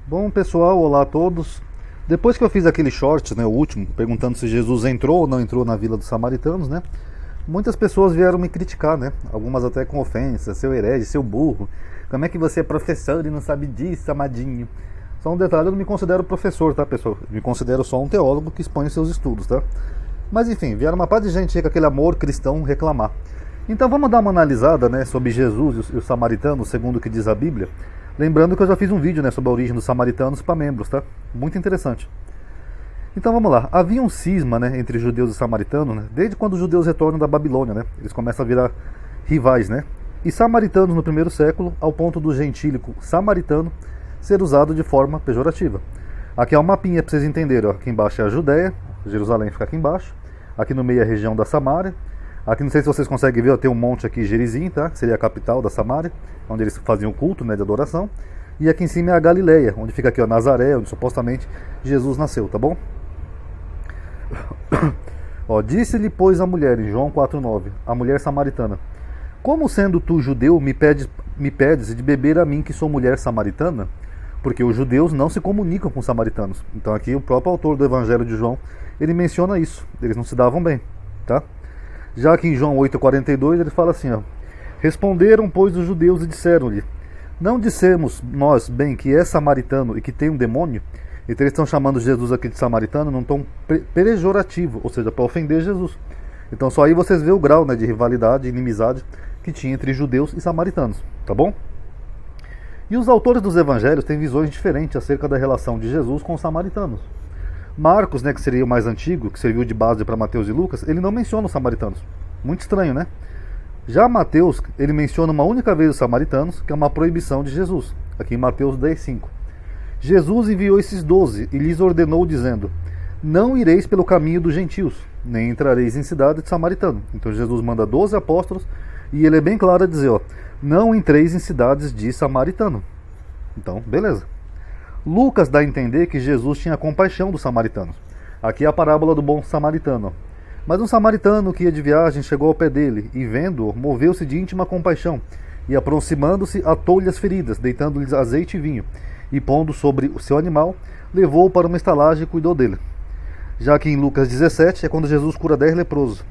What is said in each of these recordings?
Bom, pessoal, olá a todos. Depois que eu fiz aquele short, né, o último, perguntando se Jesus entrou ou não entrou na Vila dos Samaritanos, né, muitas pessoas vieram me criticar, né, algumas até com ofensa, seu herege, seu burro, como é que você é professor e não sabe disso, amadinho? Só um detalhe, eu não me considero professor, tá, pessoal? Eu me considero só um teólogo que expõe seus estudos, tá? Mas enfim, vieram uma par de gente aí com aquele amor cristão reclamar. Então vamos dar uma analisada, né, sobre Jesus e os samaritanos, segundo o que diz a Bíblia. Lembrando que eu já fiz um vídeo, né, sobre a origem dos samaritanos para membros, tá? Muito interessante. Então vamos lá. Havia um cisma, né, entre judeus e samaritanos, né, desde quando os judeus retornam da Babilônia, né? Eles começam a virar rivais, né? E samaritanos no primeiro século, ao ponto do gentílico samaritano ser usado de forma pejorativa. Aqui é um mapinha para vocês entenderem, ó. Aqui embaixo é a Judéia, Jerusalém fica aqui embaixo. Aqui no meio é a região da Samária. Aqui não sei se vocês conseguem ver, ó, tem um monte aqui, Gerizim, tá? Que seria a capital da Samária, onde eles faziam o culto, né, de adoração. E aqui em cima é a Galileia, onde fica aqui, ó, Nazaré, onde supostamente Jesus nasceu, tá bom? Ó, disse-lhe, pois, a mulher, em João 4,9, a mulher samaritana: como sendo tu judeu, me pedes de beber a mim, que sou mulher samaritana? Porque os judeus não se comunicam com os samaritanos. Então aqui o próprio autor do Evangelho de João, ele menciona isso, eles não se davam bem, tá? Já que em João 8,42 ele fala assim, ó: responderam, pois, os judeus e disseram-lhe: não dissemos nós bem que é samaritano e que tem um demônio? Então eles estão chamando Jesus aqui de samaritano num tom pejorativo, ou seja, para ofender Jesus. Então só aí vocês vê o grau, né, de rivalidade e inimizade que tinha entre judeus e samaritanos, tá bom? E os autores dos evangelhos têm visões diferentes acerca da relação de Jesus com os samaritanos. Marcos, né, que seria o mais antigo, que serviu de base para Mateus e Lucas, ele não menciona os samaritanos. Muito estranho, né? Já Mateus, ele menciona uma única vez os samaritanos, que é uma proibição de Jesus, aqui em Mateus 10,5. Jesus enviou esses 12 e lhes ordenou, dizendo: não ireis pelo caminho dos gentios, nem entrareis em cidade de samaritano. Então Jesus manda 12 apóstolos e ele é bem claro a dizer, ó: não entreis em cidades de samaritano. Então, beleza. Lucas dá a entender que Jesus tinha compaixão dos samaritanos. Aqui é a parábola do bom samaritano. Mas um samaritano que ia de viagem chegou ao pé dele e, vendo-o, moveu-se de íntima compaixão e, aproximando-se, atou-lhe as feridas, deitando-lhes azeite e vinho, e, pondo sobre o seu animal, levou-o para uma estalagem e cuidou dele. Já que em Lucas 17 é quando Jesus cura 10 leprosos.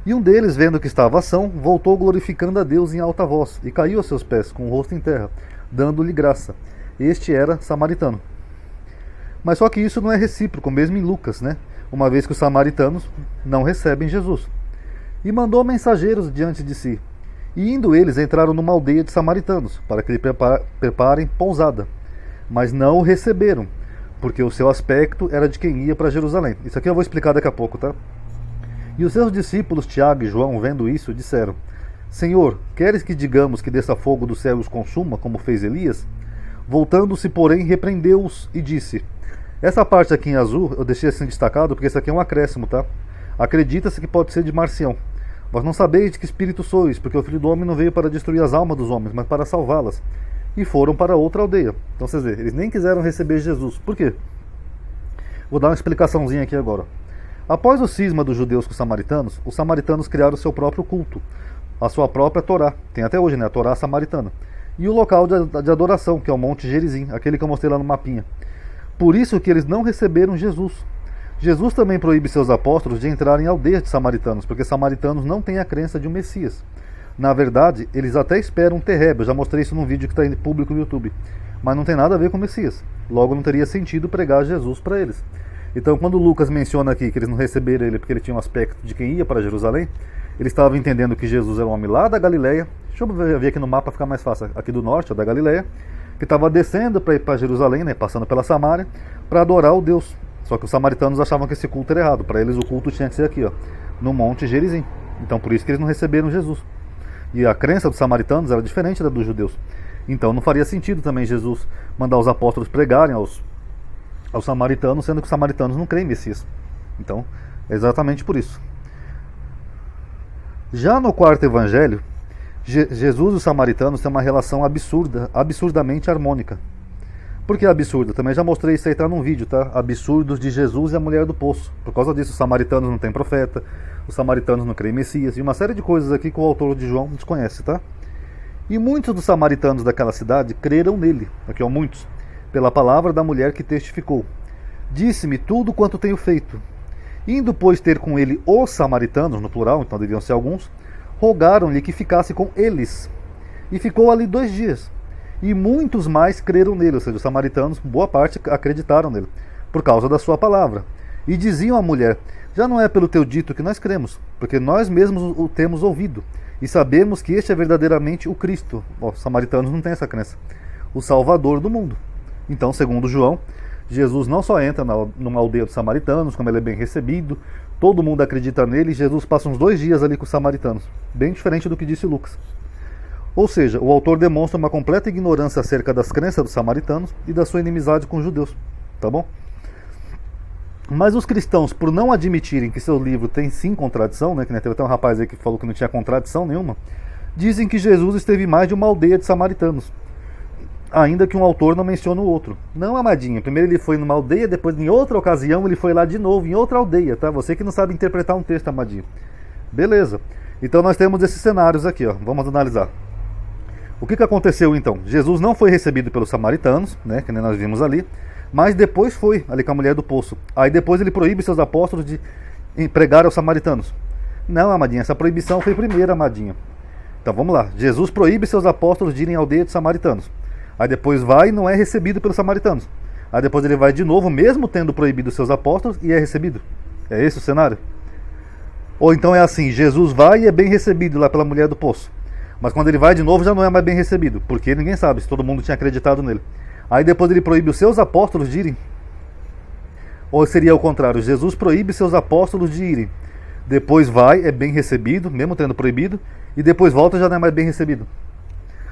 E um deles, vendo que estava ação, voltou glorificando a Deus em alta voz e caiu a seus pés com o rosto em terra, dando-lhe graça. Este era samaritano. Mas só que isso não é recíproco, mesmo em Lucas, né? Uma vez que os samaritanos não recebem Jesus. E mandou mensageiros diante de si. E indo eles, entraram numa aldeia de samaritanos, para que lhe preparem pousada. Mas não o receberam, porque o seu aspecto era de quem ia para Jerusalém. Isso aqui eu vou explicar daqui a pouco, tá? E os seus discípulos, Tiago e João, vendo isso, disseram: Senhor, queres que digamos que desça fogo do céu e os consuma, como fez Elias? Voltando-se, porém, repreendeu-os e disse: essa parte aqui em azul eu deixei assim destacado porque isso aqui é um acréscimo, tá? Acredita-se que pode ser de Marcião. Vós não sabeis de que espírito sois, porque o Filho do Homem não veio para destruir as almas dos homens, mas para salvá-las. E foram para outra aldeia. Então vocês veem, eles nem quiseram receber Jesus. Por quê? Vou dar uma explicaçãozinha aqui agora. Após o cisma dos judeus com os samaritanos criaram o seu próprio culto, a sua própria Torá. Tem até hoje, né, a Torá samaritana. E o local de adoração, que é o Monte Gerizim, aquele que eu mostrei lá no mapinha. Por isso que eles não receberam Jesus. Jesus também proíbe seus apóstolos de entrarem em aldeias de samaritanos, porque samaritanos não têm a crença de um Messias. Na verdade, eles até esperam um terrebo. Eu já mostrei isso num vídeo que está em público no YouTube. Mas não tem nada a ver com o Messias. Logo, não teria sentido pregar Jesus para eles. Então, quando Lucas menciona aqui que eles não receberam ele porque ele tinha um aspecto de quem ia para Jerusalém, ele estava entendendo que Jesus era um homem lá da Galileia. Deixa eu ver aqui no mapa para ficar mais fácil. Aqui do norte, ó, da Galileia, que estava descendo para ir para Jerusalém, né, passando pela Samária, para adorar o Deus. Só que os samaritanos achavam que esse culto era errado. Para eles o culto tinha que ser aqui, ó, no Monte Gerizim. Então por isso que eles não receberam Jesus. E a crença dos samaritanos era diferente da dos judeus. Então não faria sentido também Jesus mandar os apóstolos pregarem aos samaritanos, sendo que os samaritanos não creem em Messias. Então é exatamente por isso. Já no quarto evangelho, Jesus e os samaritanos têm uma relação absurdamente harmônica. Por que absurda? Também já mostrei isso aí, tá num vídeo, tá? Absurdos de Jesus e a mulher do poço. Por causa disso, os samaritanos não têm profeta, os samaritanos não creem em Messias, e uma série de coisas aqui que o autor de João desconhece, tá? E muitos dos samaritanos daquela cidade creram nele, aqui ó, muitos, pela palavra da mulher que testificou. Disse-me tudo quanto tenho feito. Indo, pois, ter com ele os samaritanos, no plural, então deviam ser alguns, rogaram-lhe que ficasse com eles. E ficou ali 2 dias. E muitos mais creram nele, ou seja, os samaritanos, boa parte, acreditaram nele, por causa da sua palavra. E diziam à mulher: já não é pelo teu dito que nós cremos, porque nós mesmos o temos ouvido, e sabemos que este é verdadeiramente o Cristo. Os samaritanos não têm essa crença. O Salvador do mundo. Então, segundo João, Jesus não só entra numa aldeia dos samaritanos, como ele é bem recebido, todo mundo acredita nele, e Jesus passa uns 2 dias ali com os samaritanos. Bem diferente do que disse Lucas. Ou seja, o autor demonstra uma completa ignorância acerca das crenças dos samaritanos e da sua inimizade com os judeus. Tá bom? Mas os cristãos, por não admitirem que seu livro tem sim contradição, né, que teve até um rapaz aí que falou que não tinha contradição nenhuma, dizem que Jesus esteve em mais de uma aldeia de samaritanos, ainda que um autor não mencione o outro. Não, amadinho, primeiro ele foi numa aldeia, depois em outra ocasião ele foi lá de novo, em outra aldeia, tá? Você que não sabe interpretar um texto, amadinho. Beleza. Então nós temos esses cenários aqui, ó. Vamos analisar. O que aconteceu então? Jesus não foi recebido pelos samaritanos, né, que nem nós vimos ali, mas depois foi ali com a mulher do poço. Aí depois ele proíbe seus apóstolos de pregar aos samaritanos. Não, amadinho, essa proibição foi primeiro, amadinho. Então vamos lá. Jesus proíbe seus apóstolos de irem à aldeia de samaritanos. Aí depois vai e não é recebido pelos samaritanos. Aí depois ele vai de novo, mesmo tendo proibido seus apóstolos, e é recebido. É esse o cenário? Ou então é assim, Jesus vai e é bem recebido lá pela mulher do poço. Mas quando ele vai de novo já não é mais bem recebido, porque ninguém sabe se todo mundo tinha acreditado nele. Aí depois ele proíbe os seus apóstolos de irem. Ou seria o contrário, Jesus proíbe seus apóstolos de irem. Depois vai, é bem recebido, mesmo tendo proibido, e depois volta e já não é mais bem recebido.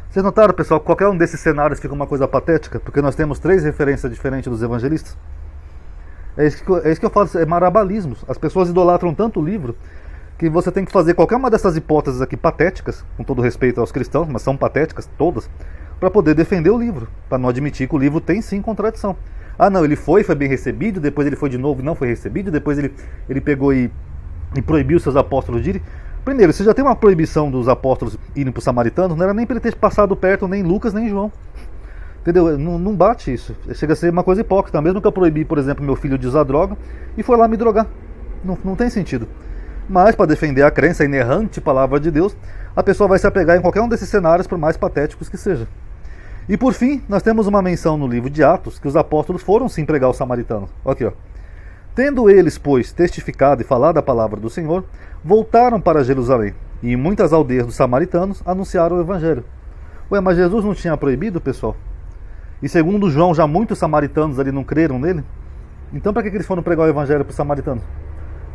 Vocês notaram, pessoal, que qualquer um desses cenários fica uma coisa patética? Porque nós temos 3 referências diferentes dos evangelistas? É isso que eu falo, é marabalismos. As pessoas idolatram tanto o livro que você tem que fazer qualquer uma dessas hipóteses aqui patéticas, com todo respeito aos cristãos, mas são patéticas todas, para poder defender o livro, para não admitir que o livro tem sim contradição. Ah não, ele foi bem recebido, depois ele foi de novo e não foi recebido, depois ele pegou e proibiu seus apóstolos de irem. Primeiro, você já tem uma proibição dos apóstolos irem para os samaritanos, não era nem para ele ter passado perto nem Lucas nem João. Entendeu? Não bate isso. Chega a ser uma coisa hipócrita. Mesmo que eu proibi, por exemplo, meu filho de usar droga e foi lá me drogar. Não tem sentido. Mas para defender a crença, a inerrante palavra de Deus, a pessoa vai se apegar em qualquer um desses cenários, por mais patéticos que seja. E por fim, nós temos uma menção no livro de Atos que os apóstolos foram sim pregar aos samaritanos. Aqui, ó. Tendo eles, pois, testificado e falado a palavra do Senhor, voltaram para Jerusalém, e em muitas aldeias dos samaritanos anunciaram o evangelho. Ué, mas Jesus não tinha proibido, pessoal? E segundo João, já muitos samaritanos ali não creram nele? Então para que eles foram pregar o evangelho para os samaritanos?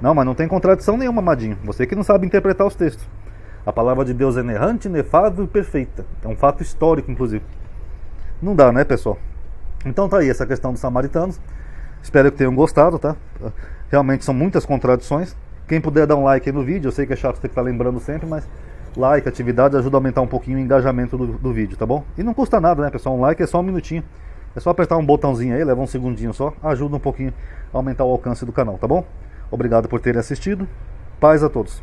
Não, mas não tem contradição nenhuma, amadinho. Você que não sabe interpretar os textos. A palavra de Deus é inerrante, inefável e perfeita. É um fato histórico, inclusive. Não dá, né, pessoal? Então tá aí essa questão dos samaritanos. Espero que tenham gostado, tá? Realmente são muitas contradições. Quem puder dar um like aí no vídeo, eu sei que é chato ter que estar lembrando sempre, mas like, atividade ajuda a aumentar um pouquinho o engajamento do vídeo, tá bom? E não custa nada, né, pessoal? Um like é só 1 minutinho. É só apertar um botãozinho aí, leva 1 segundinho só. Ajuda um pouquinho a aumentar o alcance do canal, tá bom? Obrigado por terem assistido. Paz a todos.